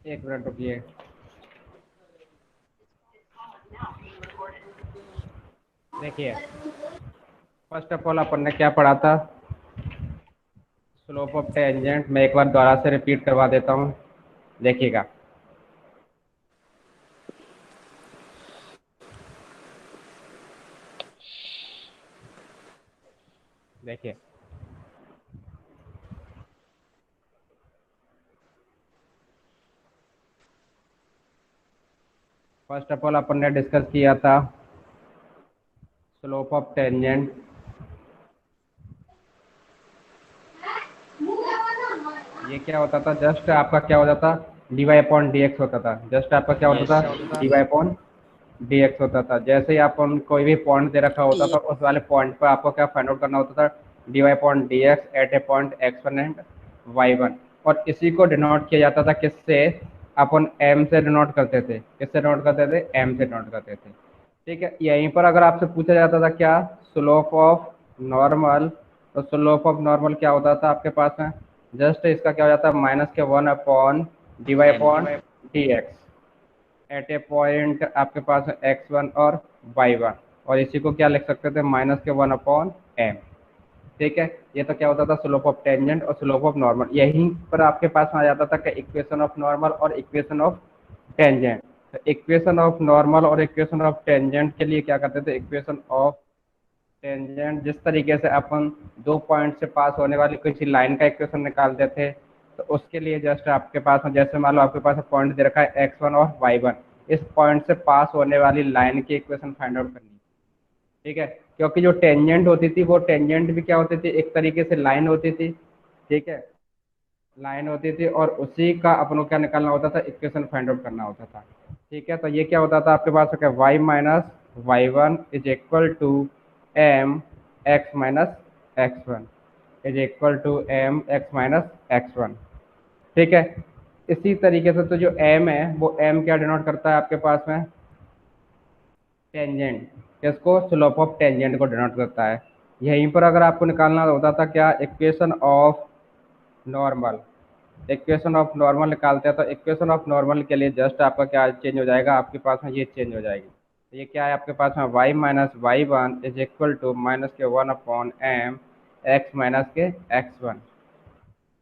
एक मिनट रुकिए। देखिए, फर्स्ट ऑफ ऑल अपन ने क्या पढ़ा था? Slope of tangent. मैं एक बार दोबारा से रिपीट करवा देता हूँ, देखिएगा। देखिए, फर्स्ट ऑफ ऑल अपन ने डिस्कस किया था स्लोप ऑफ टेंजेंट। ये क्या होता था? जस्ट आपका क्या होता था? D y upon d x होता था। जस्ट आपका क्या होता यस। था? D y upon d x होता था। जैसे ही अपन कोई भी पॉइंट दे रखा होता था, उस वाले पॉइंट पर आपको क्या फाइंड आउट करना होता था? D y upon d x at a point x one and y one. और इसी को डिनोट किया जाता था किससे? अपन एम से डिनोट करते थे। किससे डिनोट करते थे? एम से डिनोट करते थे। ठीक है, यहीं पर अगर आपसे पूछा जाता था क्या? Slope of normal. तो स्लोप ऑफ नॉर्मल क्या होता था आपके पास में? जस्ट इसका क्या हो जाता है? माइनस के one upon d y m. Upon d x at a point आपके पास एक्स वन और वाई वन। और इसी को क्या लिख सकते थे? माइनस के वन अपॉन एम। ठीक है, ये तो क्या होता था? स्लोप ऑफ टेंजेंट और स्लोप ऑफ नॉर्मल। यहीं पर आपके पास में आ जाता था कि इक्वेशन ऑफ नॉर्मल और इक्वेशन ऑफ टेंजेंट। तो इक्वेशन ऑफ नॉर्मल और इक्वेशन ऑफ टेंजेंट के लिए क्या करते थे? इक्वेशन ऑफ टेंजेंट जिस तरीके से अपन दो पॉइंट से पास होने वाली किसी लाइन का इक्वेशन निकालते थे, तो उसके लिए जस्ट आपके पास में, जैसे मान लो आपके पास पॉइंट दे रखा है एक्स वन और वाई वन, इस पॉइंट से पास होने वाली लाइन की इक्वेशन फाइंड आउट करनी। ठीक है, क्योंकि जो टेंजेंट होती थी वो टेंजेंट भी क्या होती थी? एक तरीके से लाइन होती थी। ठीक है, लाइन होती थी और उसी का अपन को क्या निकालना होता था? इक्वेशन फाइंड आउट करना होता था। ठीक है, तो ये क्या होता था आपके पास? क्या? Y minus y one is equal to m x minus x one is equal to m x minus x one. ठीक है, इसी तरीके से तो जो एम है वो एम क्या डिनोट करता है आपके पास में? टेंजेंट। किसको? स्लोप ऑफ टेंजेंट को डिनोट करता है। यहीं पर अगर आपको निकालना होता था क्या? Equation of normal. Equation of normal निकालते हैं तो इक्वेशन ऑफ नॉर्मल के लिए जस्ट आपका क्या चेंज हो जाएगा? आपके पास में ये चेंज हो जाएगी। तो ये क्या है आपके पास में? Y minus y one is equal to minus के one upon m x minus के एक्स वन।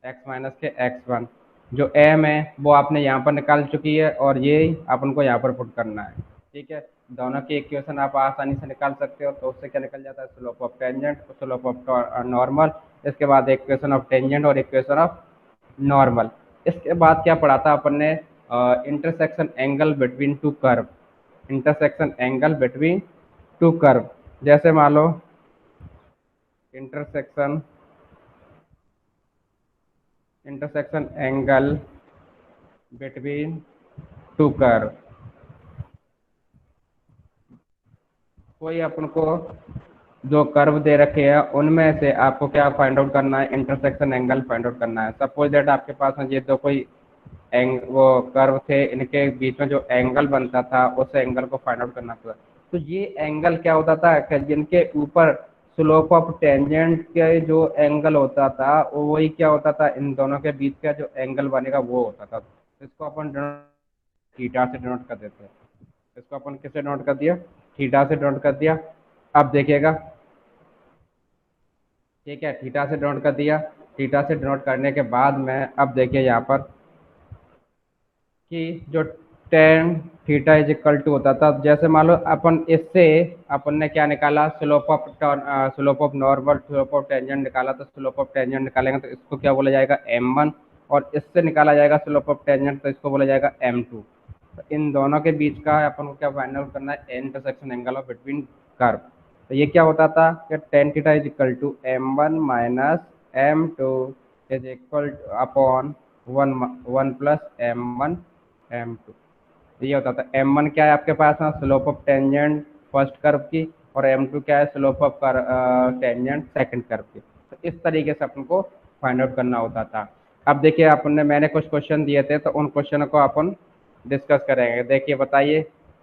एक्स माइनस के एक्स वन। जो एम है वो आपने यहाँ पर निकाल चुकी है और ये अपन को यहाँ पर पुट करना है। ठीक है, दोनों की इक्वेशन आप आसानी से निकाल सकते हो। तो उससे क्या निकल जाता है? Slope of tangent, slope of normal. इसके बाद इक्वेशन ऑफ टेंजेंट और इक्वेशन ऑफ नॉर्मल। इसके बाद क्या पढ़ा था अपन ने? Intersection angle between two curve. Intersection angle between two curve. जैसे मान लो intersection intersection angle between two curve. कोई अपन को जो कर्व दे रखे हैं उनमें से आपको क्या फाइंड आउट करना है? इंटरसेक्शन एंगल फाइंड आउट करना है। सपोज दैट आपके पास में ये दो कोई वो कर्व थे, इनके बीच में जो एंगल बनता था उस एंगल को फाइंड आउट करना था। तो ये एंगल क्या होता था कि जिनके ऊपर स्लोप ऑफ टेंजेंट के जो एंगल होता था वो वही क्या होता था? इन दोनों के बीच का जो एंगल बनेगा वो होता था। तो इसको अपन थीटा से डिनोट कर देते हैं। इसको अपन किससे डिनोट कर दिया? थीटा से डिनोट कर दिया। अब देखिएगा, ठीक है, थीटा से डिनोट कर दिया। थीटा से डिनोट करने के बाद में अब देखिए यहाँ पर कि जो tan theta is equal to होता था, जैसे मान लो अपन इससे अपन ने क्या निकाला? Slope of normal, slope of tangent निकाला। तो स्लोप ऑफ टेंजेंट निकालेंगे तो इसको क्या बोला जाएगा? M one. और इससे निकाला जाएगा स्लोप ऑफ टेंजेंट तो इसको बोला जाएगा एम टू। तो इन दोनों के बीच का अपन को क्या फाइंड आउट करना है? Intersection angle of between curve. तो ये क्या होता था कि tan theta is equal to m one minus m two is equal upon one one plus m one m two. ये होता था। एम वन क्या है आपके पास में? Slope of tangent first curve की। और एम टू क्या है? Slope of tangent second curve की। तो इस तरीके से अपन को फाइंड आउट करना होता था। अब देखिए, अपन ने मैंने कुछ क्वेश्चन दिए थे तो उन क्वेश्चनों को अपन डिस्कस करेंगे। देखिए, बताइए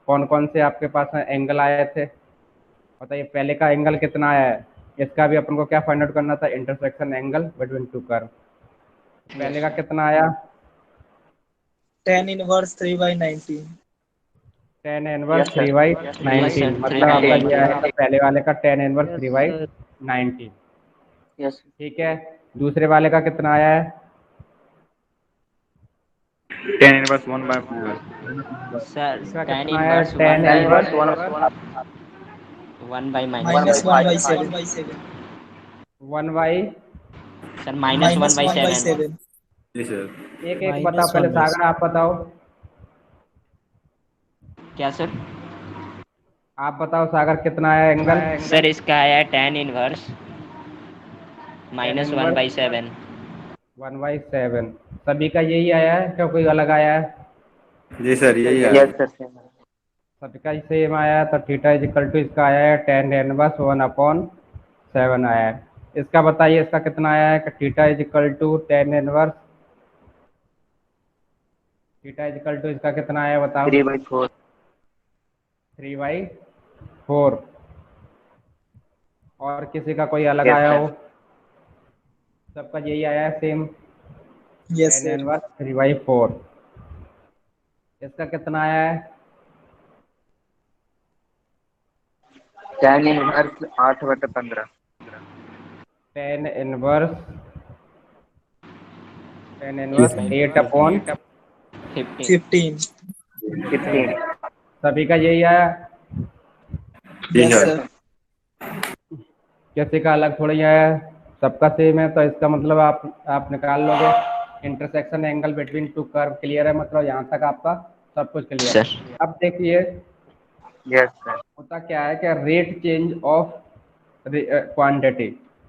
कौन कौन से आपके पास में एंगल आए थे? बताइए, पहले का एंगल कितना आया है? इसका भी अपन को क्या फाइंड आउट करना था? Intersection angle between two curve. पहले यस। का कितना आया? tan inverse 3/19। Tan inverse yes three sir. By yes nineteen sir, मतलब आपका ये 3/19। आएगा पहले वाले का tan inverse yes three by sir. Nineteen. Yes ठीक है, दूसरे वाले का कितना आया है? tan inverse 1/4। सर, इसका tan कितना आया है? Inverse tan one inverse minus 1/-7। 1/7। 1/, sir, -1/7। -1/7। जी सर। एक एक बताओ, पहले -1/7। सागर आप बताओ। क्या सर? आप बताओ सागर कितना आया एंगल? सर, इसका आया tan इनवर्स टेन इनवर्स -1/7। 1/7। सभी का यही आया है क्या, कोई अलग आया है? जी सर, यही है। यस सर, सेम है। सभी का सेम आया है, तो थीटा इज इक्वल टू इसका आया है टेन इनवर्स 1/7 आया है। इसका बताइए इसका कितना आया है? Theta is equal to tan inverse, theta is equal to इसका कितना आया बताओ? 3/4। 3/4। और किसी का कोई अलग यस आया सर। हो? सबका यही आया है same, yes ten sir. Inverse 3/4। इसका कितना आया है? tan inverse 8/15। Tan inverse, tan inverse 8/15। 15। सभी का यही आया, जी यस सर। सर। किसी का अलग थोड़ी आया है, सबका सेम है। तो इसका मतलब आप निकाल लोगे intersection angle between two curve. Clear है? मतलब यहाँ तक आपका सब कुछ क्लियर सर। है। अब देखिए यस सर। होता क्या है कि रेट चेंज ऑफ क्वांटिटी।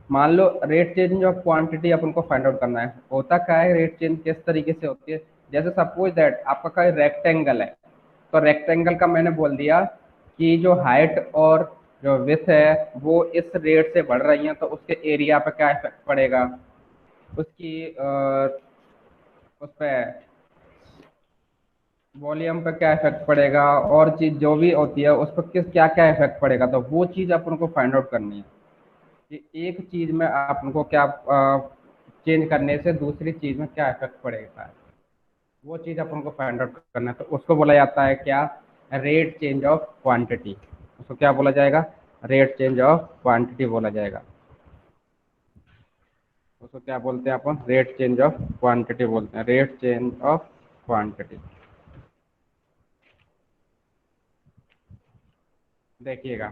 मान लो रेट चेंज ऑफ क्वांटिटी अपन को फाइंड आउट करना है। होता क्या है, रेट चेंज किस तरीके से होती है? जैसे सपोज दैट आपका कोई रेक्टेंगल है, तो रेक्टेंगल का मैंने बोल दिया कि जो हाइट और जो विड्थ है वो इस रेट से बढ़ रही है, तो उसके एरिया पे क्या इफेक्ट पड़ेगा? उसकी उस पर वॉल्यूम पे क्या इफेक्ट पड़ेगा, और चीज़ जो भी होती है उस पर किस क्या क्या इफेक्ट पड़ेगा, तो वो चीज़ अपन को फाइंड आउट करनी है कि एक चीज़ में अपन को क्या चेंज करने से दूसरी चीज़ में क्या इफेक्ट पड़ेगा। वो चीज़ अपन को फाइंड आउट करना है, तो उसको बोला जाता है क्या? Rate change of quantity. उसको क्या बोला जाएगा? रेट चेंज ऑफ क्वांटिटी बोला जाएगा। उसको क्या बोलते हैं अपन? रेट चेंज ऑफ क्वांटिटी बोलते हैं, रेट चेंज ऑफ क्वांटिटी। देखिएगा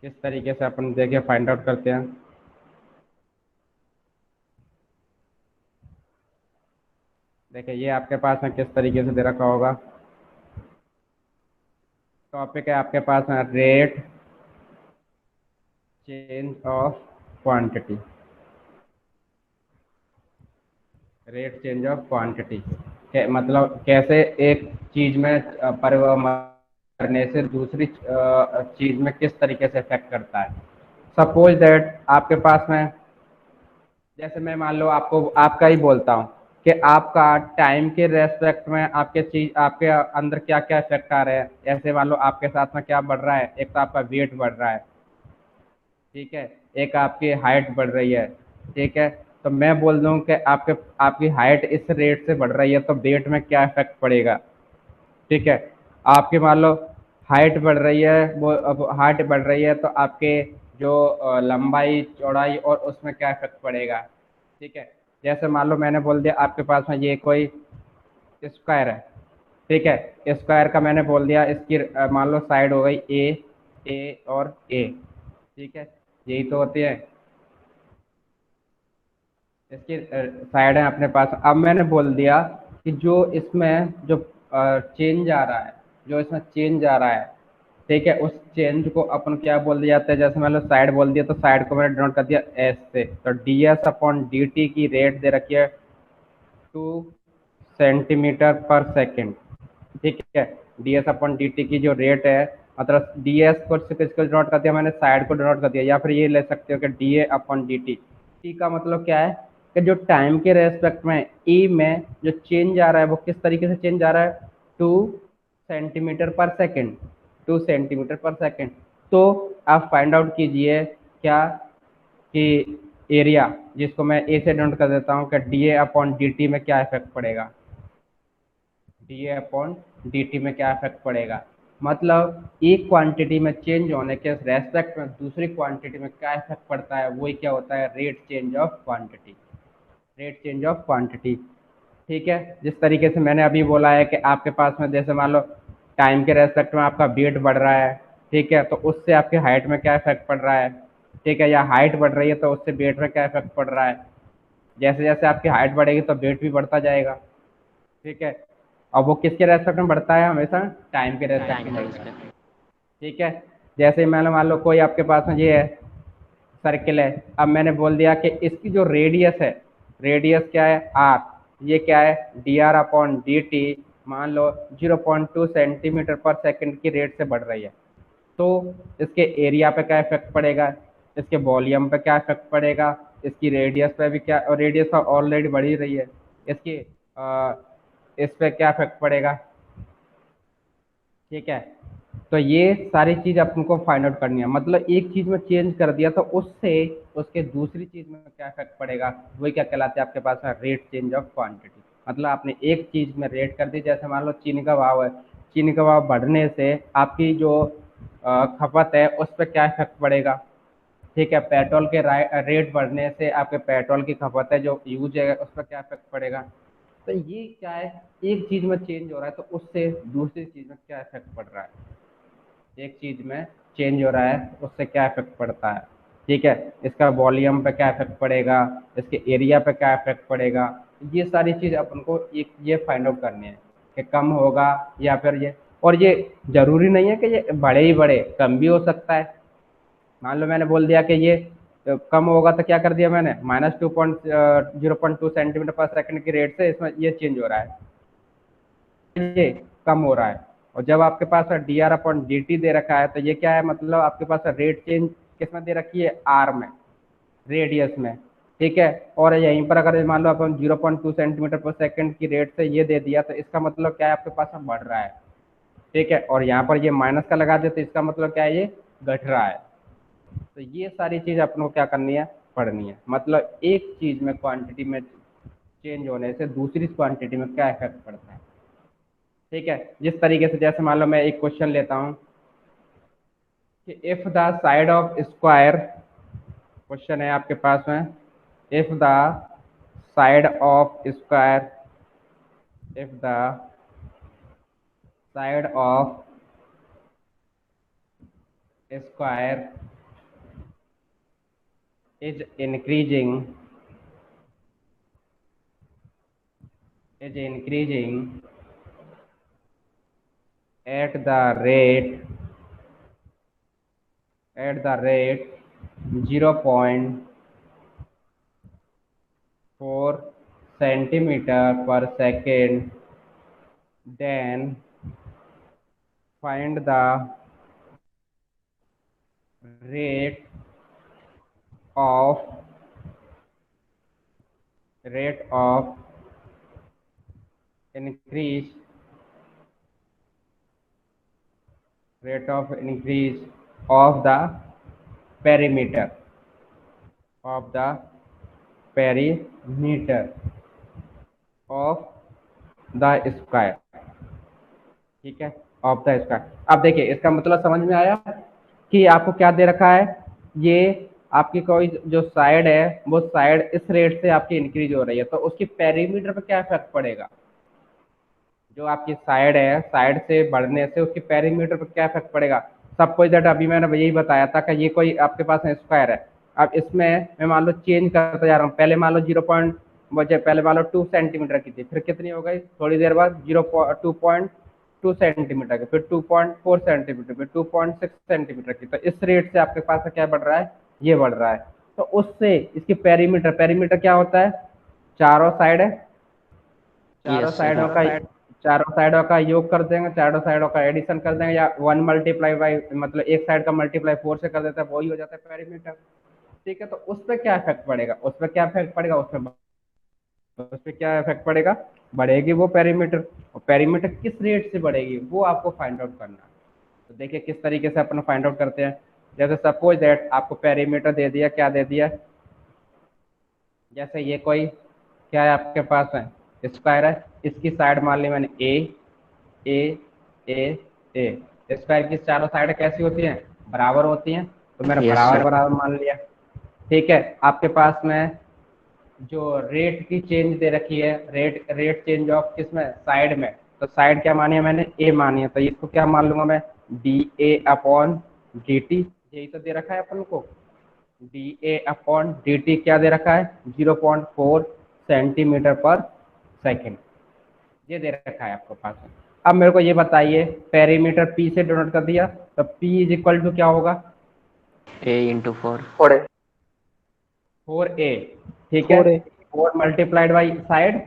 किस तरीके से अपन देखिए फाइंड आउट करते हैं। देखिए ये आपके पास में किस तरीके से दे रखा होगा। टॉपिक है आपके पास में rate change of quantity, rate change of quantity मतलब कैसे एक चीज में परिवर्तन करने से दूसरी चीज में किस तरीके से इफेक्ट करता है। सपोज दैट आपके पास में, जैसे मैं मान लो आपको आपका ही बोलता हूँ कि आपका टाइम के रेस्पेक्ट में आपके चीज आपके अंदर क्या क्या इफेक्ट आ रहे हैं। ऐसे मान लो आपके साथ में क्या बढ़ रहा है, एक तो आपका वेट बढ़ रहा है, ठीक है, एक आपकी हाइट बढ़ रही है, ठीक है। तो मैं बोल दूं कि आपकी हाइट इस रेट से बढ़ रही है, तो वेट में क्या इफेक्ट पड़ेगा, ठीक है। आपकी मान लो हाइट बढ़ रही है, वो अब हाइट बढ़ रही है तो आपके जो लंबाई चौड़ाई और उसमें क्या इफेक्ट पड़ेगा, ठीक है। जैसे मान लो मैंने बोल दिया आपके पास में ये कोई स्क्वायर है, ठीक है। स्क्वायर का मैंने बोल दिया इसकी मान लो साइड हो गई ए और ए, ठीक है, यही तो होती है इसकी साइड है अपने पास। अब मैंने बोल दिया कि जो इसमें जो चेंज आ रहा है, जो इसमें चेंज आ रहा है, ठीक है, उस चेंज को अपन क्या बोल दिया जाता है? जैसे मैंने साइड बोल दिया तो साइड को मैंने डिनोट कर दिया एस से। तो D S upon D T की रेट दे रखी है 2 सेंटीमीटर पर सेकेंड, ठीक है। D S upon D T की जो रेट है, मतलब डी एस को किसको डिनोट कर दिया मैंने? साइड को डिनोट कर दिया। या फिर ये ले सकते हो कि D A upon D T. T का मतलब क्या है कि जो टाइम के रेस्पेक्ट में ई में जो चेंज आ रहा है वो किस तरीके से चेंज आ रहा है? 2 सेंटीमीटर पर सेकेंड, 2 सेंटीमीटर पर सेकेंड। तो आप फाइंड आउट कीजिए क्या कि एरिया, जिसको मैं ए से डिनोट कर देता हूँ कि D A upon D T में क्या इफेक्ट पड़ेगा। D A upon D T में क्या इफेक्ट पड़ेगा, मतलब एक क्वांटिटी में चेंज होने के रेस्पेक्ट में दूसरी क्वांटिटी में क्या इफेक्ट पड़ता है, वही क्या होता है, rate change of quantity, rate change of quantity. ठीक है, जिस तरीके से मैंने अभी बोला है कि आपके पास में जैसे मान लो टाइम के रेस्पेक्ट में आपका वेट बढ़ रहा है, ठीक है, तो उससे आपके हाइट में क्या इफेक्ट पड़ रहा है, ठीक है, या हाइट बढ़ रही है तो उससे वेट में क्या इफेक्ट पड़ रहा है, जैसे जैसे आपकी हाइट बढ़ेगी तो वेट भी बढ़ता जाएगा। ठीक है, और वो किसके रेस्पेक्ट में बढ़ता है, हमेशा टाइम के रेस्पेक्ट में बढ़ता है। ठीक है, जैसे मैंने मान लो कोई आपके पास में ये है सर्किल है, अब मैंने बोल दिया कि इसकी जो रेडियस है, रेडियस क्या है आर, ये क्या है D are upon D T, मान लो 0.2 सेंटीमीटर पर सेकंड की रेट से बढ़ रही है, तो इसके एरिया पे क्या इफेक्ट पड़ेगा, इसके वॉल्यूम पे क्या इफेक्ट पड़ेगा, इसकी रेडियस पे भी क्या, और रेडियस तो ऑलरेडी बढ़ ही रही है, इसकी इस पे क्या इफेक्ट पड़ेगा। ठीक है, तो ये सारी चीज अपन को फाइंड आउट करनी है, मतलब एक चीज में चेंज कर दिया तो उससे उसके दूसरी चीज में क्या इफेक्ट पड़ेगा, वही क्या कहलाते हैं आपके पास रेट चेंज ऑफ क्वांटिटी। मतलब आपने एक चीज में रेट कर दी, जैसे मान लो चीनी का भाव है, चीनी का भाव बढ़ने से आपकी जो खपत है उस पर क्या इफेक्ट पड़ेगा। ठीक है, पेट्रोल के रेट बढ़ने से आपके पेट्रोल की खपत है जो यूज है उस पर क्या इफेक्ट पड़ेगा। तो ये क्या है, एक चीज में चेंज हो रहा है तो उससे दूसरी चीज में क्या इफेक्ट पड़ रहा है, एक चीज में चेंज हो रहा है उससे क्या इफेक्ट पड़ता है। ठीक है, इसका वॉल्यूम पे क्या इफेक्ट पड़ेगा, इसके एरिया पे क्या इफेक्ट पड़ेगा, ये सारी चीज अपन को एक ये फाइंड आउट करनी है कि कम होगा या फिर ये, और ये जरूरी नहीं है कि ये बड़े ही बड़े, कम भी हो सकता है। मान लो मैंने बोल दिया कि ये कम होगा तो क्या कर दिया मैंने, -0.2 सेंटीमीटर पर सेकंड की रेट से इसमें ये चेंज हो रहा है, ये कम हो रहा है। और जब आपके पास D are upon D T दे रखा है तो ये क्या है, मतलब आपके पास रेट चेंज किस में दे रखी है, आर में, रेडियस में। ठीक है, और यहीं पर अगर मान लो अपन 0.2 सेंटीमीटर पर सेकंड की रेट से ये दे दिया तो इसका मतलब क्या है, आपके पास बढ़ रहा है। ठीक है, और यहाँ पर ये माइनस का लगा दे तो इसका मतलब क्या है, ये घट रहा है। तो ये सारी चीज अपन को क्या करनी है, पढ़नी है, मतलब एक चीज में क्वांटिटी में चेंज होने से दूसरी क्वांटिटी में क्या इफेक्ट पड़ता है। ठीक है, जिस तरीके से जैसे मान लो मैं एक क्वेश्चन लेता हूँ कि if the side of square, question है आपके पास में, if the side of square, if the side of square is increasing, is increasing at the rate, at the rate 0.4 centimeter per second, then find the rate of, rate of increase, rate of increase of the perimeter, of the perimeter of the square। ठीक है, of the square. अब देखिए इसका मतलब समझ में आया कि आपको क्या दे रखा है, ये आपकी कोई जो साइड है वो साइड इस रेट से आपकी इंक्रीज हो रही है तो उसकी पेरीमीटर पे क्या इफेक्ट पड़ेगा, जो आपकी साइड है साइड से बढ़ने से उसकी पेरीमीटर पर क्या इफेक्ट पड़ेगा। सपोज दैट अभी मैंने यही बताया था कि ये कोई आपके पास स्क्वायर है, अब इसमें मैं मान लो चेंज करता जा रहा हूँ, पहले मान लो 0. मुझे पहले मान लो 2 सेंटीमीटर की थी, फिर कितनी हो गई, थोड़ी देर बाद 2.2 सेंटीमीटर की, फिर 2.4 सेंटीमीटर, फिर 2.6 सेंटीमीटर की, तो इस रेट से आपके पास क्या बढ़ रहा है, ये बढ़ रहा है। तो उससे इसकी पेरीमीटर, पेरीमीटर क्या होता है, चारों साइड है, चारों साइडों का, चारों साइडों का योग कर देंगे, चारों साइडों का एडिशन कर देंगे, या 1 मल्टीप्लाई बाई, मतलब एक साइड का मल्टीप्लाई 4 से कर देता है, वही हो जाता है पेरीमीटर। ठीक है, तो उस पर क्या इफेक्ट पड़ेगा, उस पर क्या इफेक्ट पड़ेगा, उस पर क्या इफेक्ट पड़ेगा, बढ़ेगी वो पेरीमीटर, और पेरीमीटर किस रेट से बढ़ेगी वो आपको फाइंड आउट करना है। तो देखिए किस तरीके से अपन फाइंड आउट करते हैं, जैसे सपोज दैट आपको पेरीमीटर दे दिया, क्या दे दिया, जैसे ये कोई क्या है आपके पास है स्क्वायर है, इसकी साइड मान ली मैंने ए ए ए। स्क्वायर की चारों साइड कैसी होती हैं, बराबर होती हैं, तो मैंने Yes, बराबर sir. बराबर मान लिया। ठीक है, आपके पास में जो रेट की चेंज दे रखी है, रेट चेंज ऑफ किसमें, साइड में, तो साइड क्या मानी है मैंने, ए मानी है, तो इसको क्या मान लूंगा मैं, D A upon D T. यही तो दे रखा है अपन को, D A upon D T क्या दे रखा है, 0.4 सेंटीमीटर पर सेकेंड, ये दे रखा है आपके पास में। अब मेरे को ये बताइए, पेरीमीटर पी से डिनोट कर दिया, तो पी इज इक्वल टू क्या होगा, A into 4. 4a। ठीक है, 4a 4 मल्टीप्लाइड बाई साइड,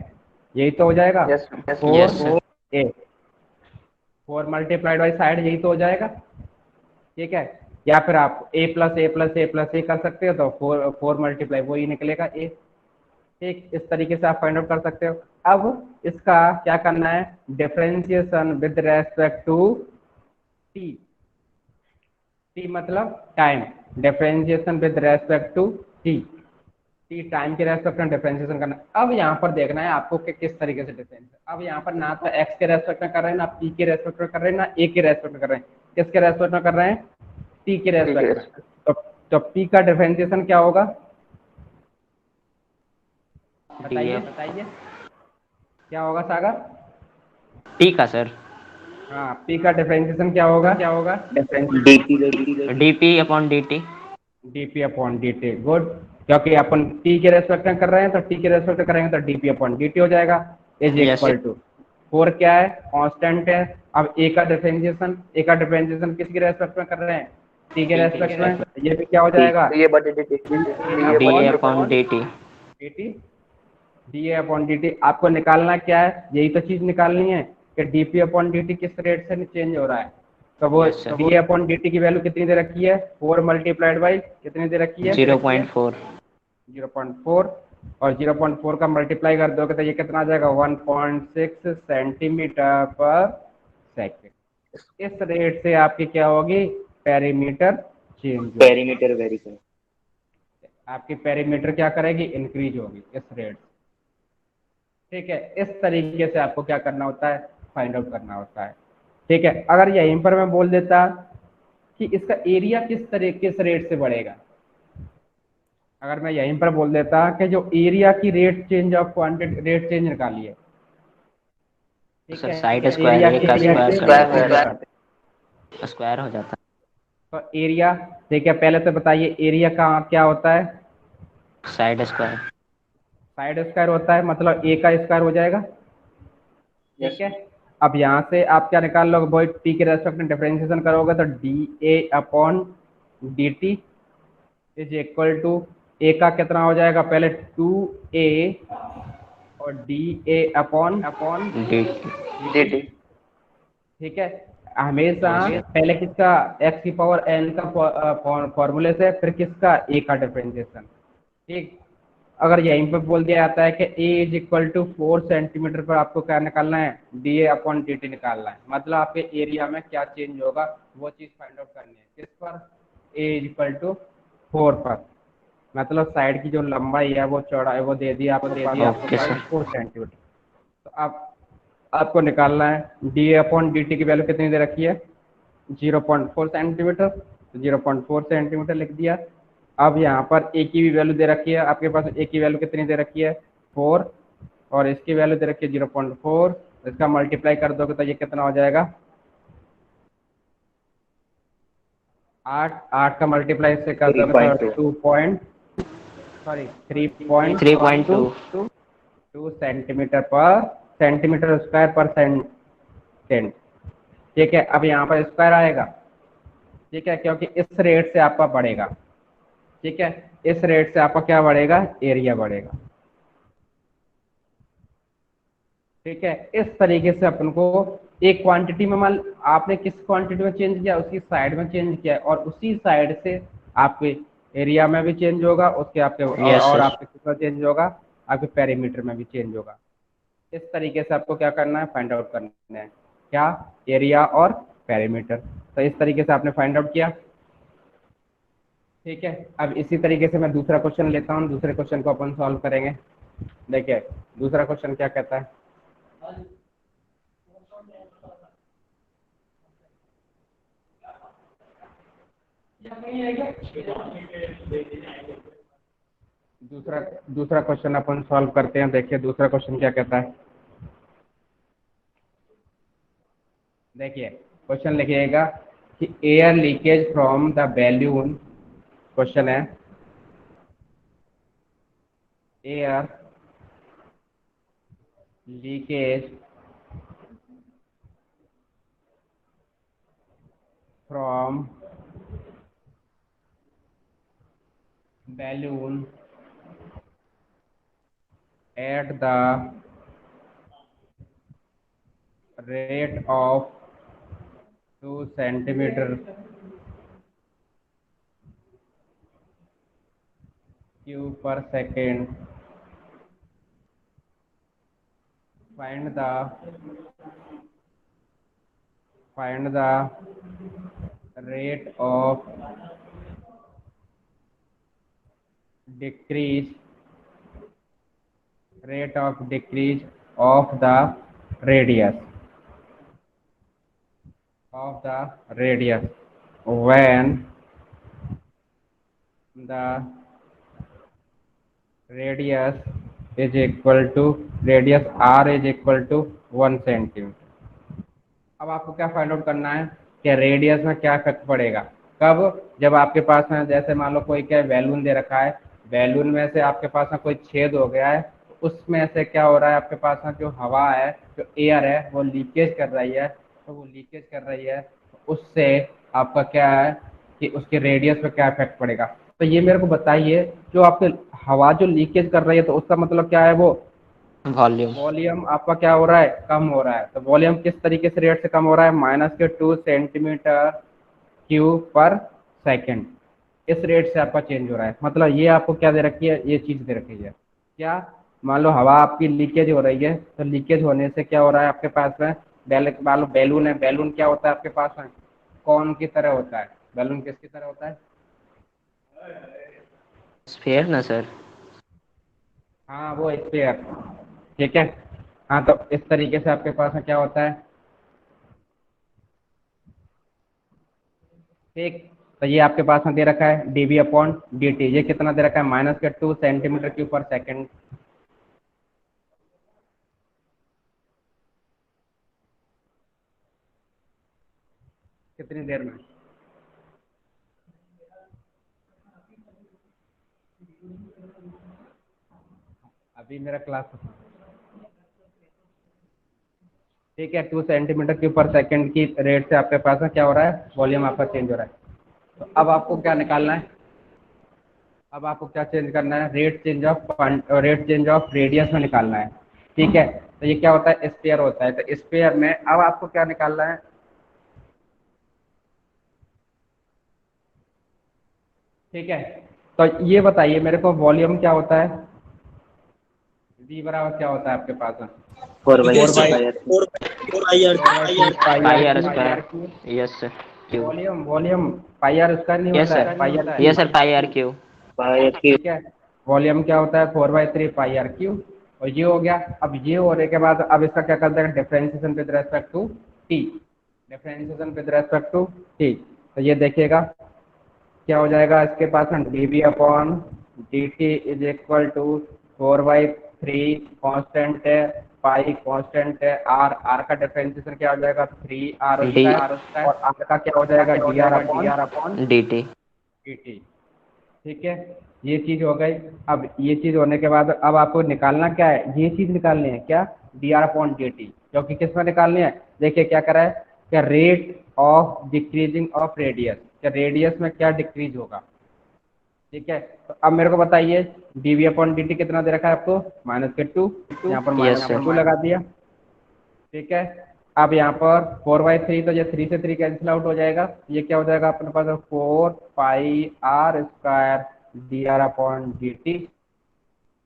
यही तो हो जाएगा, Yes, sir. Yes, 4 sir. a, 4 multiplied by side, यही तो हो जाएगा। ठीक है, या फिर आप a plus A plus A plus A कर सकते हो, तो 4 मल्टीप्लाई वही निकलेगा a। ठीक, इस तरीके से आप फाइंड आउट कर सकते हो। अब इसका क्या करना है, differentiation with respect to t, t मतलब time, differentiation with respect to t, t time के रेस्पेक्ट में डिफरेंशिएशन करना। अब यहाँ पर देखना है आपको कि किस तरीके से डिफरेंस, अब यहाँ पर ना तो x के रेस्पेक्ट में कर रहे हैं, ना p के रेस्पेक्ट में कर रहे हैं, ना a के रेस्पेक्ट में कर रहे हैं, किसके रेस्पेक्ट में कर रहे हैं, t के रेस्पेक्ट में। तो p का डिफरेंशिएशन क्या होगा, बताइए बताइए क्या होगा सागर। T का सर, हाँ, p का डिफरेंशिएशन क्या होगा, dp upon dt. dp upon dt। Good, क्योंकि अपन t के रेस्पेक्ट में कर रहे हैं, तो t के रेस्पेक्ट में करेंगे तो dp अपॉन dt हो जाएगा, इज Yes, इक्वल टू 4 क्या है, कांस्टेंट है। अब a का डिफरेंशिएशन किसके रेस्पेक्ट में कर रहे हैं, t के रेस्पेक्ट में, तो ये भी क्या हो जाएगा, dA upon dt. dt, dA upon dt। आपको निकालना क्या है, यही तो चीज निकालनी है कि dp अपॉन dt किस रेट से चेंज हो रहा है। तो वो Yes, sir. dA upon dt की वैल्यू कितनी दे रखी है, 4 मल्टीप्लाइड बाई कितनी दे रखी है, 0.4. 0.4, और 0.4 का मल्टीप्लाई कर दोगे तो ये कितना आ जाएगा, 1.6 सेंटीमीटर पर सेकेंड। इस रेट से आपकी क्या होगी, पेरीमीटर चेंज होगी, Perimeter vary करें. आपकी पेरीमीटर क्या करेगी, इंक्रीज होगी इस रेट से। ठीक है, इस तरीके से आपको क्या करना होता है, फाइंड आउट करना होता है। ठीक है, अगर यहीं पर मैं बोल देता कि इसका एरिया किस रेट से बढ़ेगा, अगर मैं यहीं पर बोल देता कि जो एरिया की rate change of quantity, rate change निकालिए। ठीक सर है, साइड स्क्वायर एरिया है की का स्क्वायर हो जाता तो एरिया, ठीक है, पहले तो बताइए एरिया का क्या होता है, है साइड स्क्वायर. साइड स्क्वायर होता है, मतलब ए का स्क्वायर हो जाएगा। ठीक है, अब यहाँ से आप क्या निकाल लोगे, वही टी के रेस्पेक्ट में डिफरेंशिएशन करोगे तो D A upon D T is equal to, A का कितना हो जाएगा, पहले 2a और डी ए अपॉन dt. ठीक है, हमेशा पहले किसका, x की पावर n का फॉर्मूले से, फिर किसका, a का डिफरेंशिएशन। ठीक, अगर यहीं पर बोल दिया जाता है कि a is equal to 4 centimetre पर आपको क्या निकालना है, डी ए अपॉन डी टी निकालना है, मतलब आपके एरिया में क्या चेंज होगा वो चीज फाइंड आउट करनी है, किस पर, a इज इक्वल टू 4 पर, मतलब साइड की जो लंबाई है वो चौड़ाई वो दे दी आपको, 4 सेंटीमीटर। तो अब आपको निकालना है डी अपॉन डी टी की वैल्यू कितनी दे रखी है, 0.4 सेंटीमीटर, तो 0.4 सेंटीमीटर लिख दिया। अब यहाँ पर ए की भी वैल्यू दे रखी है आपके पास, ए की वैल्यू कितनी दे रखी है, 4, और इसकी वैल्यू दे रखी है 0.4, इसका मल्टीप्लाई कर दोगे तो ये कितना हो जाएगा, 8 का मल्टीप्लाई से कर दोगे तो 3.2 सेंटीमीटर स्क्वायर पर सेकेंड। ठीक है, अब यहाँ पर स्क्वायर आएगा। ठीक है, क्योंकि इस रेट से आपका बढ़ेगा। ठीक है, इस रेट से आपका क्या बढ़ेगा, एरिया बढ़ेगा। ठीक है, इस तरीके से अपन को एक क्वांटिटी में, मान आपने किस क्वांटिटी में चेंज किया, उसकी साइड में चेंज किया, और उसी साइड से आपके एरिया में भी चेंज होगा, उसके आपके और आपके कितना चेंज होगा, आपके पेरीमीटर में भी चेंज होगा। इस तरीके से आपको क्या करना है, फाइंड आउट करना है, क्या, एरिया और पेरीमीटर। तो इस तरीके से आपने फाइंड आउट किया। ठीक है, अब इसी तरीके से मैं दूसरा क्वेश्चन लेता हूँ, दूसरे क्वेश्चन को अपन सॉल्व करेंगे। देखिए दूसरा क्वेश्चन क्या कहता है, दूसरा दूसरा क्वेश्चन अपन सॉल्व करते हैं। देखिए दूसरा क्वेश्चन क्या कहता है। देखिए क्वेश्चन लिखिएगा कि air leakage from the balloon, question है air leakage from balloon at the rate of 2 centimeter cube per second, find the rate of decrease of the radius when the radius radius r is equal to 1 centimeter। अब आपको क्या find out करना है कि radius में क्या effect पड़ेगा, कब, जब आपके पास में जैसे मान लो कोई क्या बैलून दे रखा है, बैलून में से आपके पास में कोई छेद हो गया है, उसमें से क्या हो रहा है, आपके पास में जो हवा है, जो एयर है, वो लीकेज कर रही है। तो वो लीकेज कर रही है, उससे आपका क्या है कि उसके रेडियस पे क्या इफेक्ट पड़ेगा। तो ये मेरे को बताइए, जो आपके हवा जो लीकेज कर रही है, तो उसका मतलब क्या है, वो वॉल्यूम। वॉल्यूम आपका क्या हो रहा है, कम हो रहा है। तो वॉल्यूम किस तरीके से रेट से कम हो रहा है, -2 सेंटीमीटर क्यूब पर सेकंड, इस रेट से आपका चेंज हो रहा है। मतलब ये आपको क्या दे रखी है, ये चीज दे रखी है क्या, मान लो हवा आपकी लीकेज हो रही है, तो लीकेज होने से क्या हो रहा है आपके पास में, मान लो बैलून है, बैलून क्या होता है आपके पास में, कौन की तरह होता है, बैलून किसकी तरह होता है, स्फीयर ना सर। हाँ वो स्फीयर, ठीक है। हाँ तो इस तरीके से आपके पास में क्या होता है, ठीक। तो ये आपके पास में दे रखा है dv/dt, ये कितना दे रखा है, -2 सेंटीमीटर क्यूब पर सेकंड। कितनी देर में, अभी मेरा क्लास, ठीक है, 2 सेंटीमीटर क्यूब पर सेकंड की रेट से आपके पास में क्या हो रहा है, वॉल्यूम आपका चेंज हो रहा है। तो अब आपको क्या निकालना है, अब आपको क्या चेंज करना है, रेट चेंज ऑफ रेडियस में निकालना है, ठीक है। तो ये क्या होता है, स्पेयर होता है। तो स्पेयर में अब आपको क्या निकालना है, ठीक है। तो ये बताइए मेरे को, वॉल्यूम क्या होता है, v बराबर क्या होता है आपके पास में, 4/3 pi pi R R square. Cube. Yes sir. Cube. Volume volume pi R square नहीं यस होता सर। है, pi R yes sir, pi R cube. ठीक है। वॉल्यूम क्या होता है, 4/3 पाई आर क्यू। और ये हो गया। अब ये होने के बाद अब इसका क्या करते हैं, differentiation with respect to t, differentiation with respect to t. तो ये देखिएगा क्या हो जाएगा, इसके पास में dv/dt is equal to 4/3 constant है, पाई कांस्टेंट है, आर आर का डिफरेंशिएशन क्या हो जाएगा, 3r डी होता है, और आर का क्या हो जाएगा, dr/dt, डी टी। ठीक है। ये चीज हो गई। अब ये चीज होने के बाद अब आपको निकालना क्या है, ये चीज निकालनी है क्या, dr/dt, क्योंकि किस में निकालनी है, देखिए क्या करा है, क्या rate of decreasing of radius, क्या रेडियस में क्या डिक्रीज होगा, ठीक है। तो अब मेरे को बताइए dv/dt कितना दे रखा है आपको, -2, यहाँ पर यस सर। -2 लगा दिया, ठीक है। अब यहाँ पर 4/3, तो ये 3 से 3 कैंसिल आउट हो जाएगा, ये क्या हो जाएगा अपने पास, 4πr² dr/dt,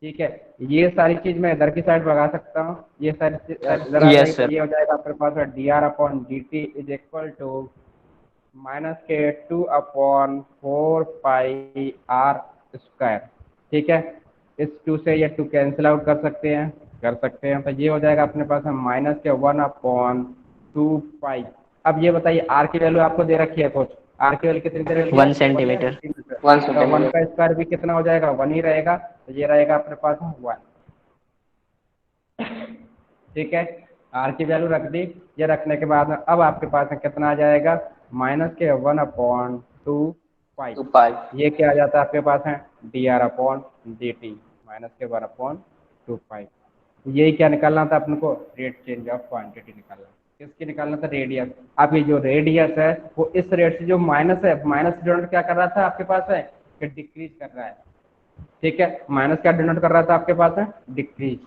ठीक है। ये सारी चीज मैं इधर की साइड लगा सकता हूँ, ये सारी चीज इधर आ यस जाएगी, तो सर। ये हो जाएगा आपके पास dr/dt is equal to -2/4πr², ठीक है। इस 2 से ये 2 कैंसिल आउट कर सकते हैं, तो ये हो जाएगा अपने पास है माइनस के 1/2 पाई। अब ये बताइए आर की वैल्यू आपको दे रखी है कुछ, आर की वैल्यू कितनी दे रखी है? 1 सेंटीमीटर। 1 सेंटीमीटर। तो 1 का स्क्वायर भी कितना हो जाएगा? 1 ही रहेगा, तो ये रहेगा अपने पास 1। ठीक है, आर की वैल्यू रख दी। ये रखने के बाद में अब आपके पास में कितना आ जाएगा? माइनस के 1/2 पाई। ये क्या आ जाता है आपके पास है? dr/dt, माइनस के 1/2 पाई। यही क्या निकालना था अपन को? रेट चेंज ऑफ क्वांटिटी निकालना। किसकी निकालना था? रेडियस। अब ये जो रेडियस है वो इस रेट से जो माइनस है, माइनस डिनोट क्या कर रहा था आपके पास है? कि डिक्रीज कर रहा है। ठीक है, माइनस क्या डिनोट कर रहा था आपके पास है? डिक्रीज।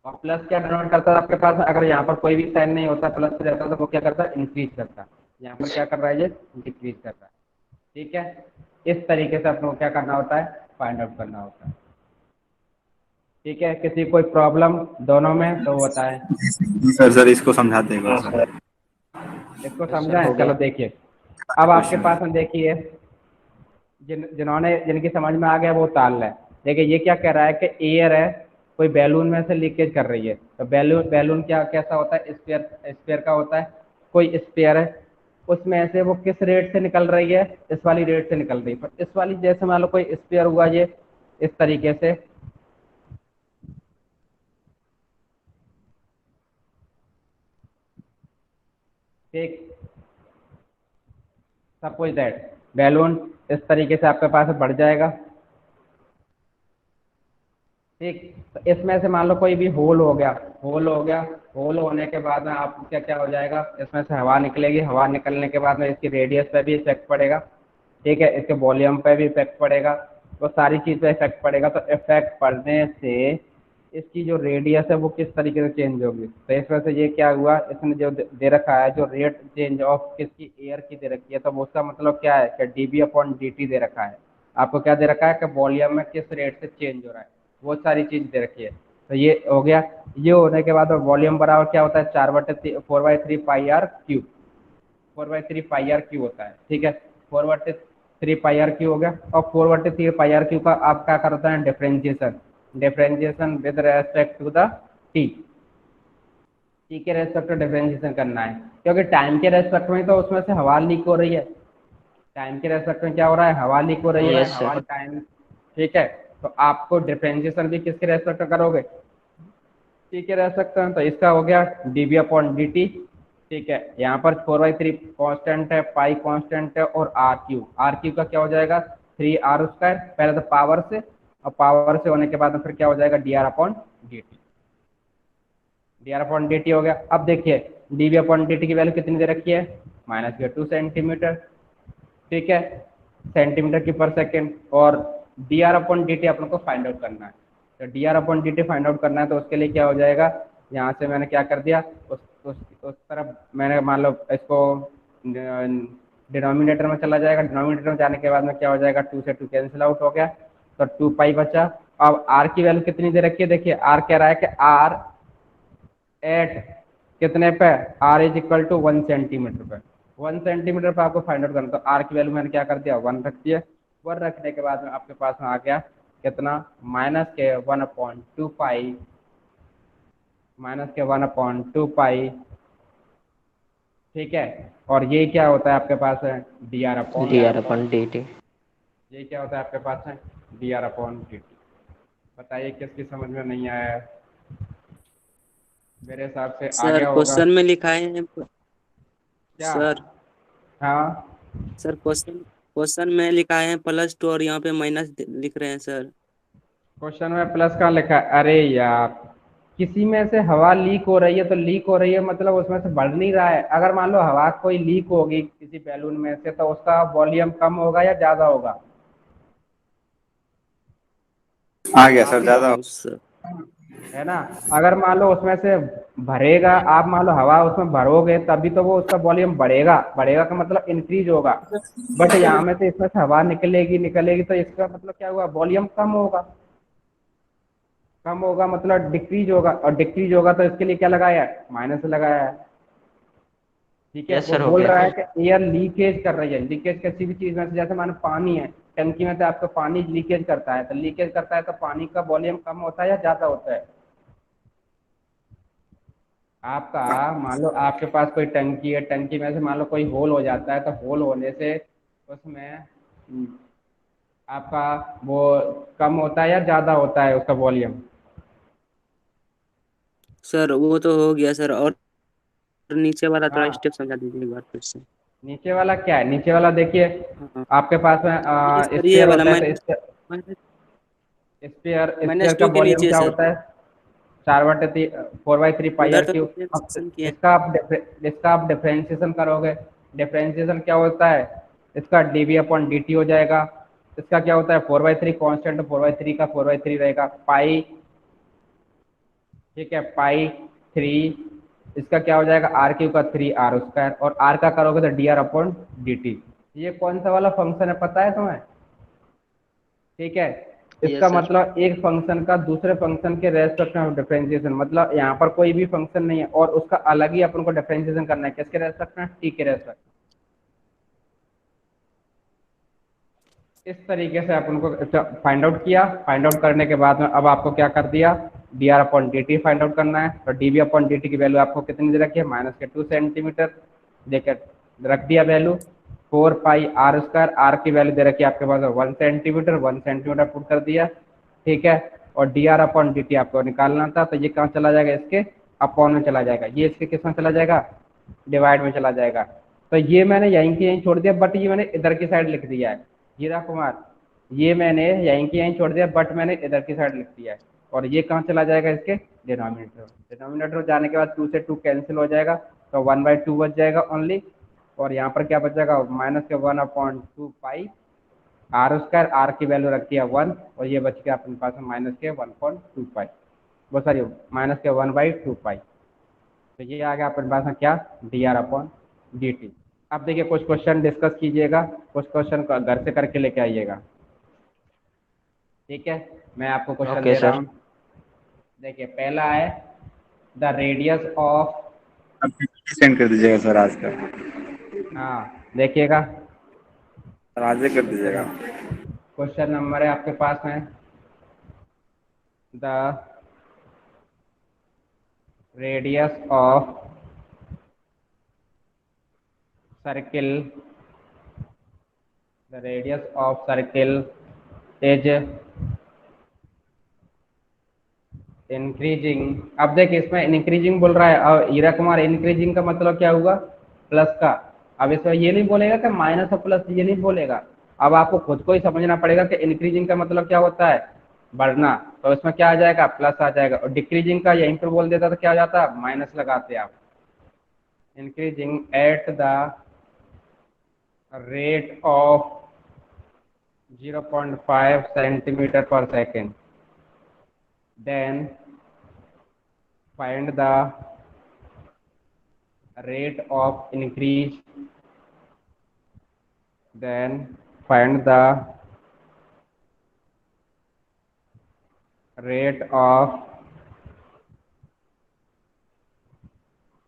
और प्लस क्या डिनोट करता है आपके पास? अगर यहाँ पर कोई भी साइन नहीं होता, प्लस से रहता तो वो क्या करता है? इंक्रीज करता। यहाँ पर क्या कर रहा है? ये डिक्रीज कर रहा है। ठीक है, इस तरीके से अपने को क्या करना होता है? फाइंड आउट करना होता है। ठीक है, किसी कोई प्रॉब्लम दोनों में तो बताएं। जी सर, सर इसको समझाते हैं एक बार। इसको समझाएं, चलो देखिए। अब आपके पास में देखिए, जिनकी समझ में आ गया वो ताल है। देखिए ये क्या कह रहा है कि एयर है, कोई बैलून में से लीकेज कर रही है। तो बैलून क्या कैसा होता है? स्पेयर का होता है। कोई स्पेयर है, उसमें से वो किस रेट से निकल रही है? इस वाली रेट से निकल रही है। पर इस वाली, जैसे मान लो कोई स्पेयर हुआ ये इस तरीके से, ठीक, सपोज दैट बैलून इस तरीके से आपके पास बढ़ जाएगा। ठीक, तो इसमें से मान लो कोई भी होल हो गया, होल होने के बाद में आपको क्या क्या हो जाएगा? इसमें से हवा निकलेगी। हवा निकलने के बाद में इसकी रेडियस पे भी इफेक्ट पड़ेगा। ठीक है, इसके वॉल्यूम पे भी इफेक्ट पड़ेगा, तो सारी चीज़ पे इफेक्ट पड़ेगा। तो इफेक्ट पड़ने से इसकी जो रेडियस है वो किस तरीके से चेंज होगी? तो इस वजह से ये क्या हुआ, इसने जो दे रखा है, जो रेट चेंज ऑफ किसकी? एयर की दे रखी है। तो उसका मतलब क्या है कि dB/dt दे रखा है। आपको क्या दे रखा है कि वॉल्यूम में किस रेट से चेंज हो रहा है, वो सारी चीज़ दे रखी है। तो ये हो गया। ये होने के बाद वॉल्यूम बराबर क्या होता है? 4/4/3 πr³ 4/3 πr³ होता है। ठीक है, 4/3 πr³ हो गया। और 4/3 πr³ का आप क्या करता है? Differentiation with respect to the t. T के रेस्पेक्ट में डिफरेंशिएशन करना है, क्योंकि टाइम के रेस्पेक्ट में तो उसमें से हवा लीक हो रही है। टाइम के रेस्पेक्ट में क्या हो रहा है? हवा लीक हो रही है। Yes, sir. हवा टाइम। ठीक है, तो आपको डिफरेंशिएशन भी किसके रेस्पेक्ट में करोगे? टी के रेस्पेक्ट में। तो इसका हो गया dB/dt। ठीक है, यहाँ पर 4/3 कांस्टेंट है, पाई कांस्टेंट है, और आर क्यू का क्या हो जाएगा? 3r²। पहले तो पावर से, और पावर से होने के बाद फिर क्या हो जाएगा? dr/dt हो गया। अब देखिए dB/dt की वैल्यू कितनी दे रखी है? -2 सेंटीमीटर। ठीक है, सेंटीमीटर की पर सेकेंड। और dr/dt अपन को फाइंड आउट करना है। तो dr/dt फाइंड आउट करना है, तो उसके लिए क्या हो जाएगा? यहाँ से मैंने क्या कर दिया, उस तरफ मैंने मान लो इसको डिनोमिनेटर में चला जाएगा। डिनोमिनेटर में जाने के बाद में क्या हो जाएगा? 2 से 2 कैंसिल आउट हो गया, तो 2 पाई बचा। अब आर की वैल्यू कितनी दे रखी है? देखिए आर कह रहा है कि आर एट कितने पे? R is equal to 1 centimetre पे। 1 सेंटीमीटर पे आपको फाइंड आउट करना। तो आर की वैल्यू मैंने क्या कर दिया? 1 रख दिया। 1 रखने के बाद में आपके पास में आ गया कितना? -1/2 पाई, -1/2 पाई। ठीक है, और ये क्या होता है आपके पास है? dr/dt। ये क्या होता है आपके पास है? dr/dt। बताइए किसकी समझ में नहीं आया है? मेरे हिसाब से आ सर गया होगा। क्वेश्चन में लिखाए हैं क्या? सर हाँ, सर क्वेश्चन में लिखाए हैं +2 और यहाँ पे माइनस लिख रहे हैं सर। क्वेश्चन में प्लस का लिखा है? अरे यार, किसी में से हवा लीक हो रही है, तो लीक हो रही है मतलब उसमें से बढ़ नहीं रहा है। अगर मान लो हवा कोई लीक होगी किसी बैलून में से, तो उसका वॉल्यूम कम होगा या ज्यादा होगा? आ गया सर, ज्यादा सर है ना। अगर मान लो उसमें से भरेगा, आप मान लो हवा उसमें भरोगे, तभी तो वो उसका वॉल्यूम बढ़ेगा। बढ़ेगा का मतलब इंक्रीज होगा। बट यहाँ में से इसमें से हवा निकलेगी, तो इसका मतलब क्या हुआ? वॉल्यूम कम होगा। कम होगा मतलब डिक्रीज होगा, और डिक्रीज होगा तो इसके लिए क्या लगाया है? माइनस लगाया है। ठीक है, Yes, वो sir, हो बोल गया। रहा है कि एयर लीकेज कर रही है। लीकेज किसी भी चीज में से, जैसे मानो पानी है, टंकी में से आपका पानी लीकेज करता है, तो लीकेज करता है तो पानी का वॉल्यूम कम होता है या ज़्यादा होता है? आपका मान लो आपके पास कोई टंकी है, टंकी में से मान लो कोई होल हो जाता है, तो होल होने से उसमें आपका वो कम होता है या ज़्यादा होता है उसका वॉल्यूम? सर वो तो हो गया सर, और नीचे वाला थोड़ा हाँ, स्टेप समझा दीजिए एक बार फिर से। नीचे वाला क्या है? नीचे वाला देखिए, हाँ आपके पास ये में सर, ये स्पेयर वाला होता है, तो माइनस स्पेयर स्पेयर माइनस का टू के वॉल्यूम नीचे क्या सर। होता है? 4/3 4/3 पाई उधर आर तो क्यूब। अब डिफरेंशिएशन किया है। इसका आप डिफरेंशिएशन करोगे, डिफरेंशिएशन क्या होता है? इसका डीवी अपॉन डी टी हो जाएगा। इसका क्या होता है? 4/3 कॉन्स्टेंट, 4/3 का 4/3 रहेगा पाई, ठीक है, पाई 3। इसका क्या हो जाएगा? आर क्यू का 3r², और आर का करोगे तो D R upon D T. ये कौन सा वाला फंक्शन है पता है तुम्हें? ठीक है, इसका यस सर। मतलब एक फंक्शन का दूसरे फंक्शन के रेस्पेक्ट में डिफरेंशिएशन, मतलब यहाँ पर कोई भी फंक्शन नहीं है और उसका अलग ही अपन को डिफरेंशिएशन करना है। किसके रेस्पेक्ट में? टी के रेस्पेक्ट। इस तरीके से अपन को फाइंड आउट किया। फाइंड आउट करने के बाद में अब आपको क्या कर दिया? D are upon D t find out करना है। तो d b upon D T की वैल्यू आपको कितनी दे रखी है? -2 सेंटीमीटर देकर रख दिया वैल्यू। 4 पाई r², आर की वैल्यू दे रखी है आपके पास 1 सेंटीमीटर, 1 सेंटीमीटर पुट कर दिया, ठीक है। और D R upon D T आपको निकालना था, तो ये कहाँ चला जाएगा? इसके अपॉन में चला जाएगा, ये इसके किस में चला जाएगा? डिवाइड में चला जाएगा। तो ये मैंने यहीं की यहीं छोड़ दिया, बट ये मैंने इधर की साइड लिख दिया है हीरा कुमार। ये मैंने यहीं की यहीं छोड़ दिया, बट मैंने इधर की साइड लिख दिया है। और ये कहाँ चला जाएगा? इसके डिनोमिनेटर। डिनोमिनेटर जाने के बाद 2 से 2 कैंसिल हो जाएगा, तो 1/2 बच जाएगा ओनली। और यहाँ पर क्या बचेगा? -1/2 पाई r², आर की वैल्यू रखी है 1, और ये बच गया अपने पास -1/2 पाई, वो सॉरी -1/2 पाई। तो ये आ गया अपने पास में क्या? D R upon D T. अब देखिए कुछ क्वेश्चन डिस्कस कीजिएगा, कुछ क्वेश्चन घर से करके लेके आइएगा, ठीक है। मैं आपको क्वेश्चन ओके दे रहा सर। हूँ। देखिए पहला है, द रेडियस ऑफ, अब सेंड कर दीजिएगा सर आज का। हाँ देखिएगा, सर आज ही कर दीजिएगा। क्वेश्चन नंबर है आपके पास में, the radius of circle, the radius of circle is increasing. अब देखिए इसमें इंक्रीजिंग बोल रहा है, और हीरा कुमार इंक्रीजिंग का मतलब क्या हुआ? प्लस का। अब इसमें ये नहीं बोलेगा कि माइनस और प्लस, ये नहीं बोलेगा। अब आपको खुद को ही समझना पड़ेगा कि इंक्रीजिंग का मतलब क्या होता है? बढ़ना। तो इसमें क्या आ जाएगा? प्लस आ जाएगा। और डिक्रीजिंग का यहीं पर बोल देता तो क्या हो जाता? माइनस लगाते आप। Increasing at the rate of 0.5 centimetre पर second, then find the rate of increase, then find the rate of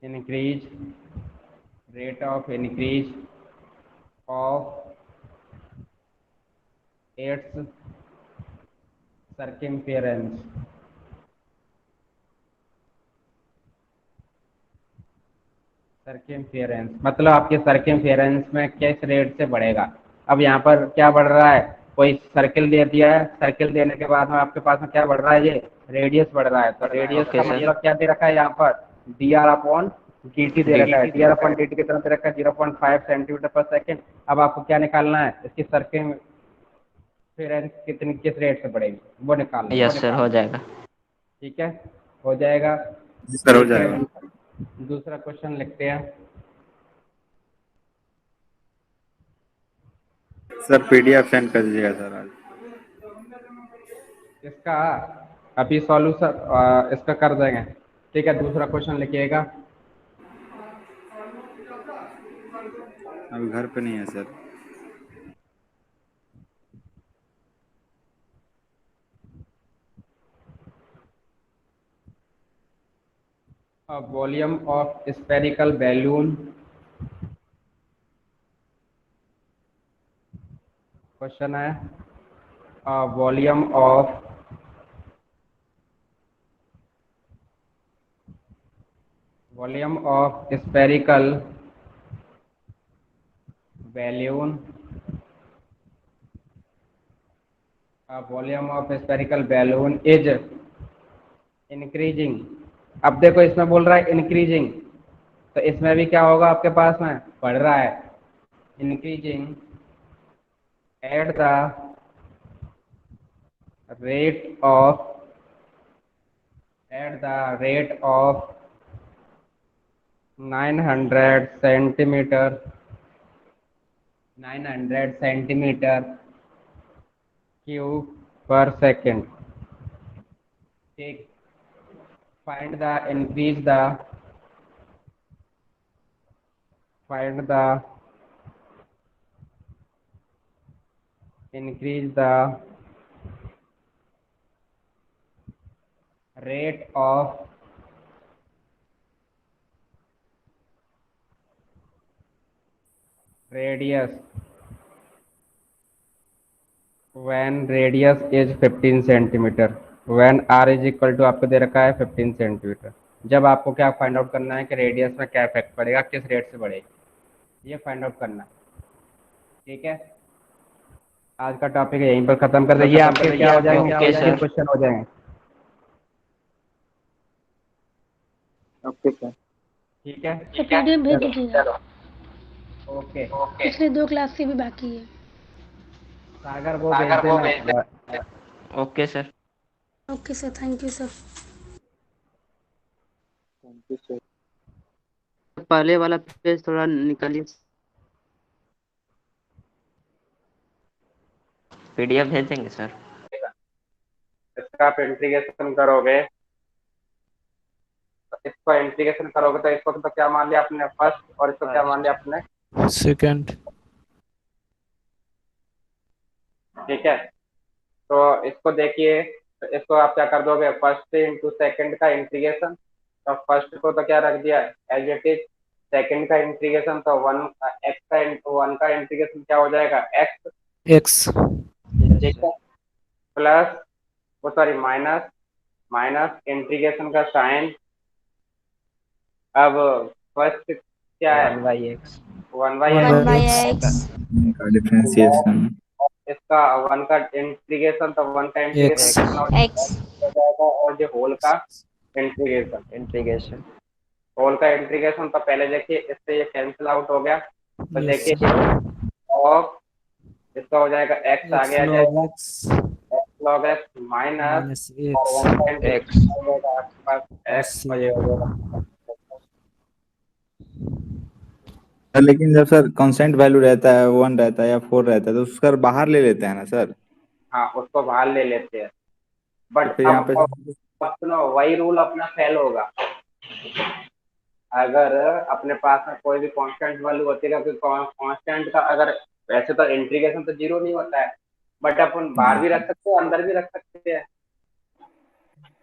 increase, rate of increase of its circumference, सर्किमफेरेंस मतलब आपके सर्किमफेरेंस में किस रेट से बढ़ेगा। अब यहाँ पर क्या बढ़ रहा है? कोई सर्किल दे दिया है, सर्किल देने के बाद में आपके पास में क्या बढ़ रहा है? ये रेडियस बढ़ रहा है। तो रेडियस ओके का सर। मतलब क्या दे रखा है यहाँ पर? D are upon D T दे डी रखा है। D are upon D T की तरफ दे रखा है 0.5 सेंटीमीटर पर सेकेंड। अब आपको क्या निकालना है? इसकी सर्किमफेरेंस कितनी किस रेट से बढ़ेगी वो निकालना है, यस सर, हो जाएगा। ठीक है। हो जाएगा। जी सर हो देखिए जाएगा। दूसरा क्वेश्चन लिखते हैं। सर पीडीएफ सेंड कर दीजिएगा सर आज। इसका अभी सॉल्यूशन इसका कर देंगे, ठीक है। दूसरा क्वेश्चन लिखिएगा। अभी घर पे नहीं है sir. Volume of spherical balloon, question है volume of spherical balloon volume of spherical balloon is increasing. अब देखो इसमें बोल रहा है इंक्रीजिंग, तो इसमें भी क्या होगा आपके पास में बढ़ रहा है, increasing at the rate of 900 centimetre cube पर सेकेंड। ठीक, find the increase the rate of radius when radius is 15 centimetre, when r is equal to आपको दे रखा है 15 सेंटीमीटर। जब आपको क्या फाइंड आउट करना है कि रेडियस में क्या इफेक्ट पड़ेगा, किस रेट से बढ़ेगी, ये फाइंड आउट करना। ठीक है, आज का टॉपिक यहीं पर खत्म कर दीजिए। आपके क्या हो जाएंगे, क्वेश्चन हो जाएंगे। Okay sir. ठीक है, तो पीडीएफ भेज दीजिएगा। ओके। पिछले 2 क्लास की भी बाकी है। सागर वो भेज देना। Okay sir. Okay sir, thank you sir. Thank you sir. पहले वाला पेज थोड़ा निकालिए। पीडीएफ भेज देंगे सर। इसका आप इंटीग्रेशन करोगे, इसको इंटीग्रेशन करोगे तो इसको तो क्या मान लिया आपने फर्स्ट, और इसको क्या मान लिया आपने सेकंड। ठीक है, तो इसको देखिए, तो इसको आप क्या कर दोगे, फर्स्ट इंटू सेकंड का इंटीग्रेशन। तो फर्स्ट को तो क्या रख दिया एज इट इज, सेकंड का इंटीग्रेशन तो वन एक्स का इंटू वन का इंटीग्रेशन क्या हो जाएगा एक्स। एक्स। ठीक है, प्लस वो सॉरी माइनस इंटीग्रेशन का साइन। अब फर्स्ट क्या है 1/x। 1/x का डिफरेंशिएशन इसका वन का इंटीग्रेशन, तो वन का इंटीग्रेशन हो जाएगा, और जो होल का इंटीग्रेशन होल का इंटीग्रेशन तो पहले देखिए इससे ये कैंसिल आउट हो गया, तो देखिए और इसका हो जाएगा एक्स आ गया जाएगा, एक्स लॉग एक्स माइनस और वन का इंटीग्रेशन हो जाएगा आपके पास एक्स, और ये हो जाएगा। लेकिन जब सर कांस्टेंट वैल्यू रहता है 1 रहता है या 4 रहता है तो उसका बाहर ले लेते हैं ना सर। हाँ, उसको बाहर ले लेते हैं, तो बट फिर यहाँ पे अब सुनो वही रूल अपना फेल होगा। अगर अपने पास में कोई भी कांस्टेंट वैल्यू होती है, क्योंकि कांस्टेंट का अगर वैसे तो इंटीग्रेशन तो जीरो नहीं होता है, बट अपन बाहर भी रख सकते हैं अंदर भी रख सकते हैं,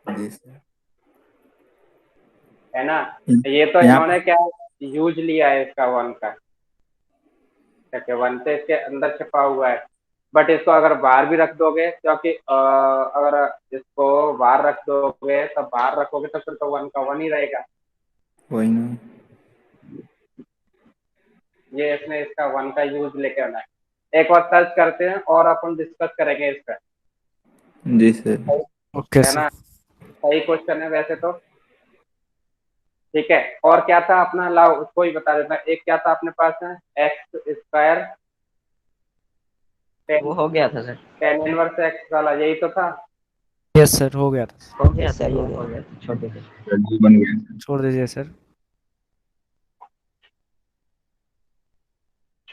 जी सर। है ना। ये तो इन्होंने क्या यूज लिया है इसका वन का, वन से इसके अंदर छिपा हुआ है, बट इसको अगर बाहर भी रख दोगे, क्योंकि अगर इसको बाहर रख दोगे तो बाहर रखोगे तो फिर तो वन का वन ही रहेगा। वही ना। ये इसने इसका वन का यूज लेके आना है। एक बार सर्च करते हैं और अपन डिस्कस करेंगे इस पर। जी सर। ओके है ना, सही क्वेश्चन है वैसे तो। ठीक है, और क्या था अपना, लाओ उसको ही बता देता। एक क्या था अपने पास में एक्स स्क्वायर वो हो गया था सर। टेन इनवर्स एक्स वाला, यही तो था। यस सर, हो गया था। हो गया सर, ये हो गया था, छोड़ दीजिए। जी बन गया। छोड़ दीजिए सर।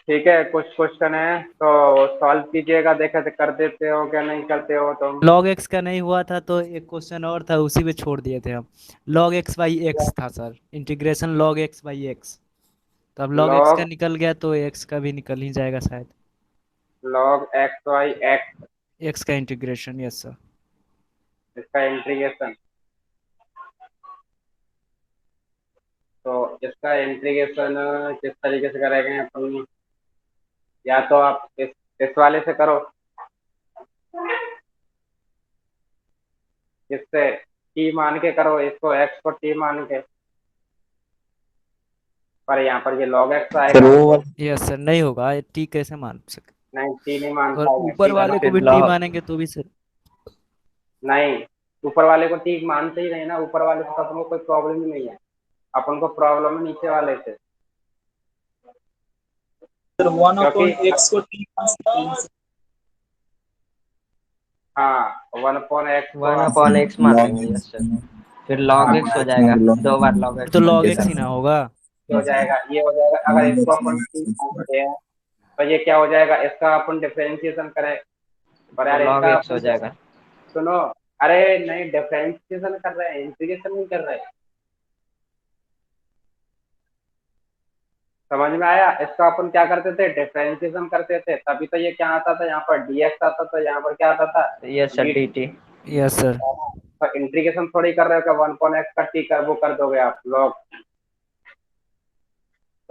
ठीक है, कुछ क्वेश्चन है तो सॉल्व कीजिएगा, देखा कर देते हो क्या नहीं करते हो तुम। लॉग एक्स का नहीं हुआ था तो एक क्वेश्चन और था, उसी पे छोड़ दिए थे हम। लॉग एक्स बाई एक्स था sir, integration log x by x. तो अब लॉग एक्स का निकल गया तो एक्स का भी निकल ही जाएगा शायद। Log x y x, x का इंटीग्रेशन, यस सर। इसका इंटीग्रेशन, तो इसका इंटीग्रेशन किस तरीके से करेंगे अपन, या तो आप इस वाले से करो, इससे t मान के करो, इसको x को t मान के, पर यहाँ पर ये log x सर आएगा। वो वाला यस सर, नहीं होगा, टी कैसे मान सकते? नहीं, t नहीं मान और पाएगा, ऊपर t वाले को भी टी मानेंगे तो भी सर। नहीं, ऊपर वाले को t मानते ही नहीं ना, ऊपर वाले से तो अपन को कोई प्रॉब्लम ही नहीं है, अपन को प्रॉब्लम है नीचे वाले से। सर 1 क्योंकि अपॉन x को t मान सकते हैं। हाँ 1/x को 1/x मान लेंगे, यस सर। फिर log x हो जाएगा, 2 बार log x तो मान लॉग के एक्स ही सर। ना होगा। हो जाएगा, ये हो जाएगा। अगर इसको अपन t मानते हैं तो ये क्या हो जाएगा, इसका अपन डिफरेंशिएशन करें, पर यार log इसका x हो अपन जाएगा। सुनो, अरे नहीं, डिफरेंशिएशन कर रहे हैं, इंटीग्रेशन नहीं कर रहे हैं, समझ में आया? इसका अपन क्या करते थे, डिफरेंशिएशन करते थे, तभी तो ये क्या आता था, यहाँ पर dx आता था, यहाँ पर क्या आता था, yes sir, dt। dt। Yes sir. तो इंटीग्रेशन थोड़ी कर रहे हो कि 1/x का t कर वो कर दोगे आप log।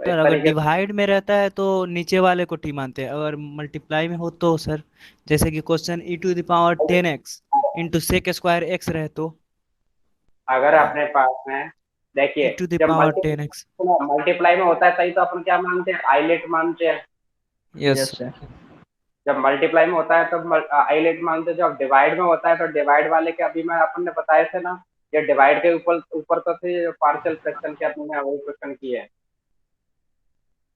तो इस सर अगर तरीके से डिवाइड में रहता है तो नीचे वाले को टी मानते हैं, अगर मल्टीप्लाई में हो तो सर, जैसे कि question e⁻10x into sec square x रहे तो अगर अपने पास में देखिए, जब e⁻10x। मल्टीप्लाई में होता है तभी तो अपन क्या मानते हैं, आइलेट मानते हैं। Yes yes sir. जब मल्टीप्लाई में होता है तब आइलेट मानते हैं, जब डिवाइड में होता है तो डिवाइड वाले के अभी मैं अपन ने बताए थे ना, ये डिवाइड के ऊपर ऊपर तो थे पार्शियल फ्रैक्शन के, अपने वही क्वेश्चन किए हैं,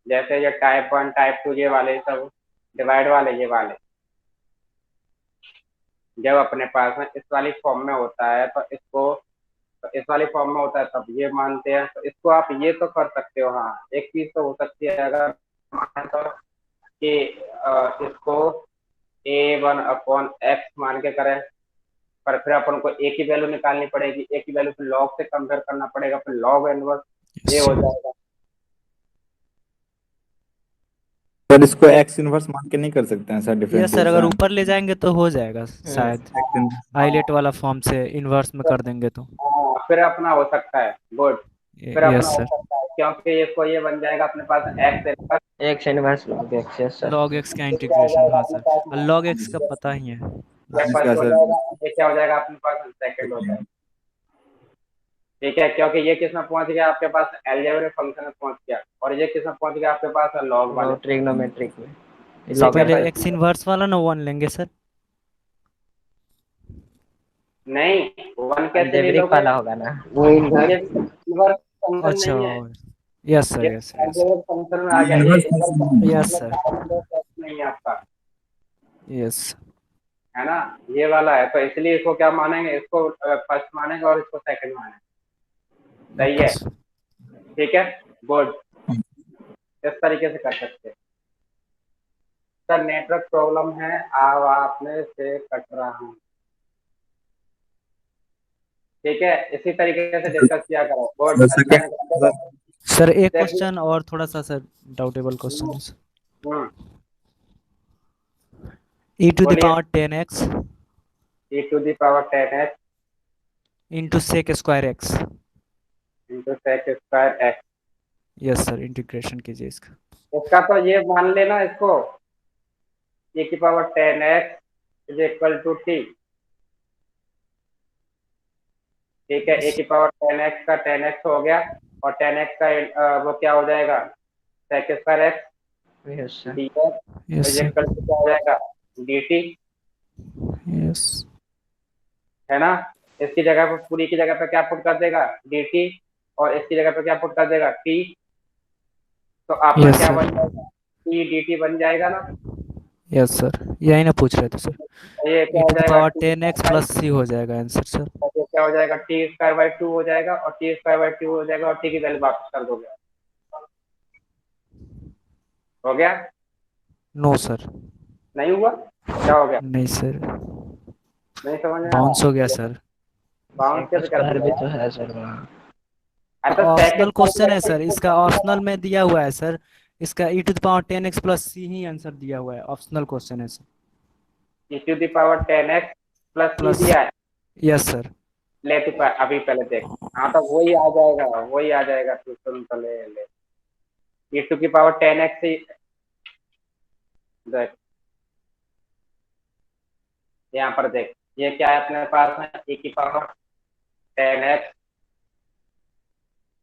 जैसे ये टाइप 1 टाइप 2 ये वाले सब डिवाइड वाले, ये वाले जब अपने पास में इस वाली फॉर्म में होता है तो इसको, तो इस वाली फॉर्म में होता है तब ये मानते हैं। तो इसको आप ये तो कर सकते हो, हाँ एक चीज तो हो सकती है, अगर माने तो कि इसको a1/x मान के करें, पर फिर अपन को a की वैल्यू निकालनी पड़ेगी, a की वैल्यू फिर log से कंपेयर करना पड़ेगा, फिर log इनवर्स a हो जाएगा। सर इसको x इनवर्स मान के नहीं कर सकते हैं सर यस सर, अगर डिफरेंशिएशन? ऊपर ले जाएंगे तो हो जाएगा शायद, आइलेट वाला फॉर्म से इन्वर्स में कर देंगे तो। हाँ, फिर अपना हो सकता है, गुड, फिर अपना यस हो सर। सकता है, क्योंकि इसको ये बन जाएगा अपने पास x inverse, x inverse log x, yes sir. Log x का इंटीग्रेशन, हाँ सर, और लॉग एक्स का पता ही है। ये इसका फर्स्ट हो सर जाएगा, ये क्या हो जाएगा अपने पास, सेकंड हो जाएगा। ठीक है, क्योंकि ये किस में पहुंच गया आपके पास, अलजेब्रिक फंक्शन में पहुंच गया, और ये किस में पहुंच गया आपके पास, लॉग वाले। ट्रिग्नोमेट्रिक में सर log पहले x। एक्स इनवर्स वाला ना 1 लेंगे सर। नहीं, 1 कैसे ले अलजेब्रिक लोगे, वाला होगा ना। ये इनवर्स फंक्शन अच्छा, नहीं है, यस सर, ये yes sir, yes algebraic function में आ गया, ये inverse inverse function function yes sir, नहीं है आपका, यस है ना, ये वाला है, तो इसलिए इसको क्या मानेंगे, इसको फर्स्ट मानेंगे और इसको सेकंड मानेंगे, सही ओके है? सर। ठीक है, गुड, इस तरीके से कर सकते हैं। सर नेटवर्क प्रॉब्लम है, अब आपने से कट रहा हूँ, ठीक है, इसी तरीके से डिस्कस किया करो, गुड, सर अच्छा सेकंड निकल सर एक देखिए। क्वेश्चन और थोड़ा सा सर डाउटेबल क्वेश्चन है सर। हम्म, बोलिए। e⁻10x e⁻10x into sec square x. Into sec square x, yes sir, integration कीजिए इसका। इसका तो ये मान लेना, इसको e⁻10x is equal to t, ठीक है, e⁻10x का 10x हो गया, और 10x का वो क्या हो जाएगा, sec square x yes sir. dx yes is sir, equal to क्या हो जाएगा, dt, यस है ना। इसकी जगह पर, पूरी की जगह पे क्या पुट कर देगा, dt, और इसकी जगह पे क्या पुट कर देगा, t, तो आपका यस क्या सर, बन जाएगा, t dt बन जाएगा ना, यस सर, यही ना पूछ रहे थे सर। ये क्या हो जाएगा, e⁻10x प्लस c हो जाएगा आंसर सर। ये क्या हो जाएगा, t² 2 हो जाएगा, और t² 2 हो जाएगा, और t की वैल्यू वापस कर दोगे, हो गया? नो सर, नहीं हुआ, क्या हो गया, नहीं सर, नहीं समझ में बाउंस आया, हो गया सर। बाउंस कैसे कर स्क्वायर भी दिया? तो है सर वहाँ। अच्छा, ऑप्शनल क्वेश्चन है सर, इसका ऑप्शनल में दिया हुआ है सर, इसका e⁻10x प्लस c ही आंसर दिया हुआ है, ऑप्शनल क्वेश्चन है sir. e⁻10x plus c plus, दिया है, यस सर। ले तू अभी पहले देख, हाँ तो वही आ जाएगा, वही आ जाएगा, तू सुन तो ले e⁻10x ही देख, यहाँ पर देख, ये क्या है अपने पास में, e की power 10x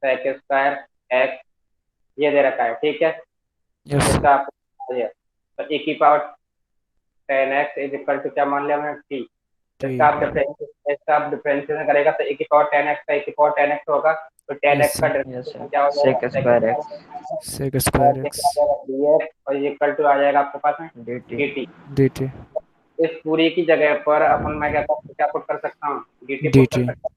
sec square x, ये दे रखा है, ठीक है। यस इसका आपको ये तो e की power 10x is equal to क्या मान लिया हमने, t। इसका आप डिफरेंशिएशन करेगा तो e की पावर 10x का e की पावर 10x होगा, तो 10x का यस डिफरेंशिएशन सर, क्या हो सेक जाएगा, square x sec square x dx, और ये इक्वल टू आ जाएगा आपके पास में dt। dt। dt इस पूरी की जगह पर अपन मैं क्या पुट कर सकता हूँ, dt पुट कर dt सकता हूँ,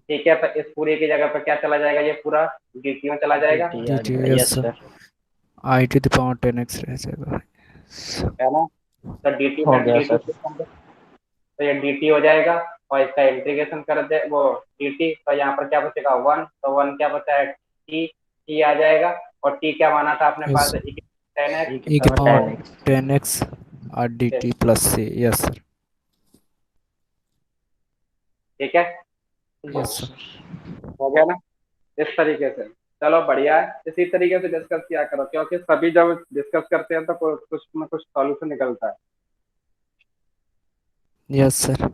ठीक है। तो इस पूरी की जगह पर क्या चला जाएगा, ये पूरा dt में चला जाएगा, dt yes yes sir, I to the power 10x रह जाएगा। है ना। तो dt हो में गया dt सर। तो ये dt हो जाएगा, और इसका इंटीग्रेशन कर दे वो dt, तो यहाँ पर क्या बचेगा 1, तो 1 क्या बचा है t आ जाएगा, और t क्या माना था अपने पास, Yes. e की 10x, e की पावर 10x 10x और dt plus c yes sir ठीक है, यस सर हो गया ना इस तरीके से। चलो बढ़िया है, इसी तरीके से डिस्कस किया करो, क्योंकि सभी जब डिस्कस करते हैं तो कुछ न कुछ सॉल्यूशन निकलता है। यस सर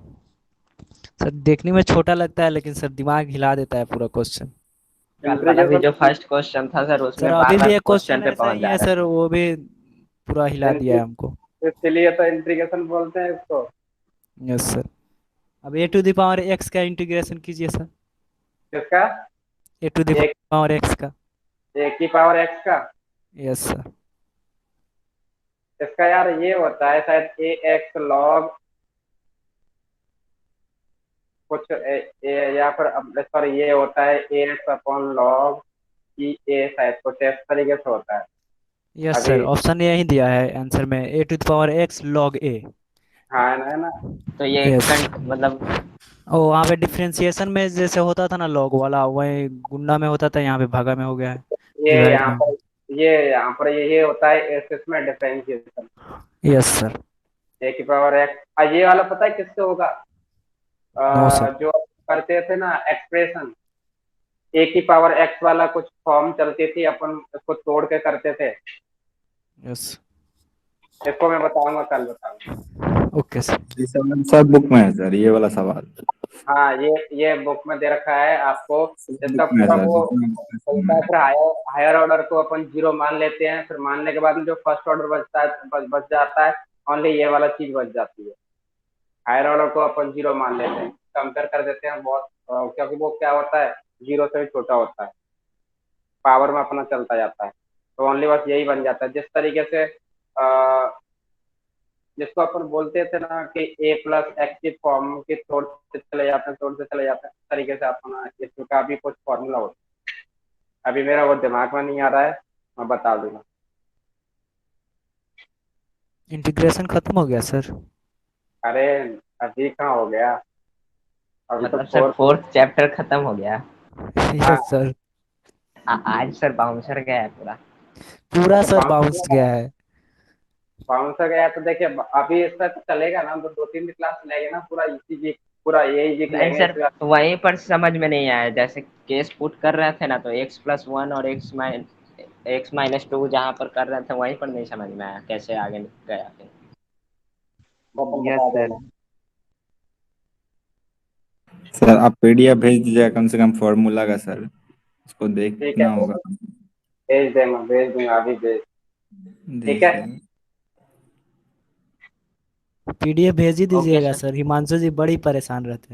सर देखने में छोटा लगता है लेकिन सर दिमाग हिला देता है पूरा क्वेश्चन। कल वाला भी जो इंटीग्रेशन फर्स्ट क्वेश्चन था सर, सर उसमें अभी बार भी बार एक क्वेश्चन क्वेश्चन पे ऐसा पहुंच ही जा है रहा सर, था। वो भी पूरा हिला दिया है हमको। इसलिए तो इंटीग्रेशन बोलते हैं इसको। यस सर अब ए टू द पावर एक्स का इंटीग्रेशन कीजिए सर, किसका, ए टू द एक पावर एक्स का। एक की पावर एक्स का, यस सर इसका यार ये होता है शायद ए एक्स लॉग कुछ या फिर सॉरी ये होता है ए एक्स अपॉन लॉग ई ए, शायद कुछ इस तरीके से होता है। यस अभी सर ऑप्शन यही दिया है आंसर में, A to the power X log A. हाँ है ना। तो ये यस मतलब ओ वहाँ पे डिफरेंशिएशन में जैसे होता था ना लॉग वाला, वही गुणा में होता था, यहाँ पे भागा में हो गया है, ये डिवाइड यहाँ में। पर ये होता है इसमें डिफरेंशिएशन, यस सर ए की पावर एक्स। ये वाला पता है किससे होगा, नो सर जो करते थे ना एक्सप्रेशन, ए की पावर एक्स वाला कुछ फॉर्म चलती थी, अपन उसको तोड़ के करते थे। यस इसको मैं बताऊंगा, कल बताऊंगा। ओके सर ये सब बुक में है सर, ये वाला सवाल हाँ ये बुक में दे रखा है आपको। इसका बुक में है पूरा सर, वो जितना होता है, फिर हायर ऑर्डर को अपन जीरो मान लेते हैं, फिर मानने के बाद में जो फर्स्ट ऑर्डर बचता है बच जाता है, ओनली ये वाला चीज बच जाती है। हायर ऑर्डर को अपन जीरो मान लेते हैं, कंपेयर कर देते हैं बहुत, क्योंकि वो क्या होता है जीरो से भी छोटा होता है, पावर में अपना चलता जाता है, तो ओनली बस यही बन जाता है। जिस तरीके से जिसको अपन बोलते थे ना कि ए प्लस एक्स की फॉर्म के तोड़ते चले जाते हैं, तोड़ते चले जाते हैं, इस तरीके से अपना इसका भी कुछ फॉर्मूला होता है। अभी मेरा वो दिमाग में नहीं आ रहा है, मैं बता दूंगा। इंटीग्रेशन खत्म हो गया सर। अरे अभी कहाँ हो गया, अभी तो मतलब सर फोर्थ चैप्टर खत्म हो गया। यस सर आज सर बाउंसर गया है पूरा। पूरा सर बाउंस गया है। बाउंसर गया तो देखिए, अभी इसका चलेगा ना तो 2-3 क्लास लेंगे ना, पूरा इसी जी पूरा यही जी नहीं लेंगे सर, इसके बाद। वहीं पर समझ में नहीं आया, जैसे केस पुट कर रहे थे ना, तो x+1 और x-2 जहाँ पर कर रहे थे वहीं पर नहीं समझ में आया कैसे आगे गया फिर। अपन यस बता सर। देना। सर आप पीडीएफ भेज दीजिएगा कम से कम फॉर्मूला का सर, उसको ठीक है, देखना होगा। भेज दूंगा अभी भेज। जी ठीक है, सर। पीडीएफ भेज ही ओके दीजिएगा सर। सर, हिमांशु जी बड़ी परेशान रहते हैं।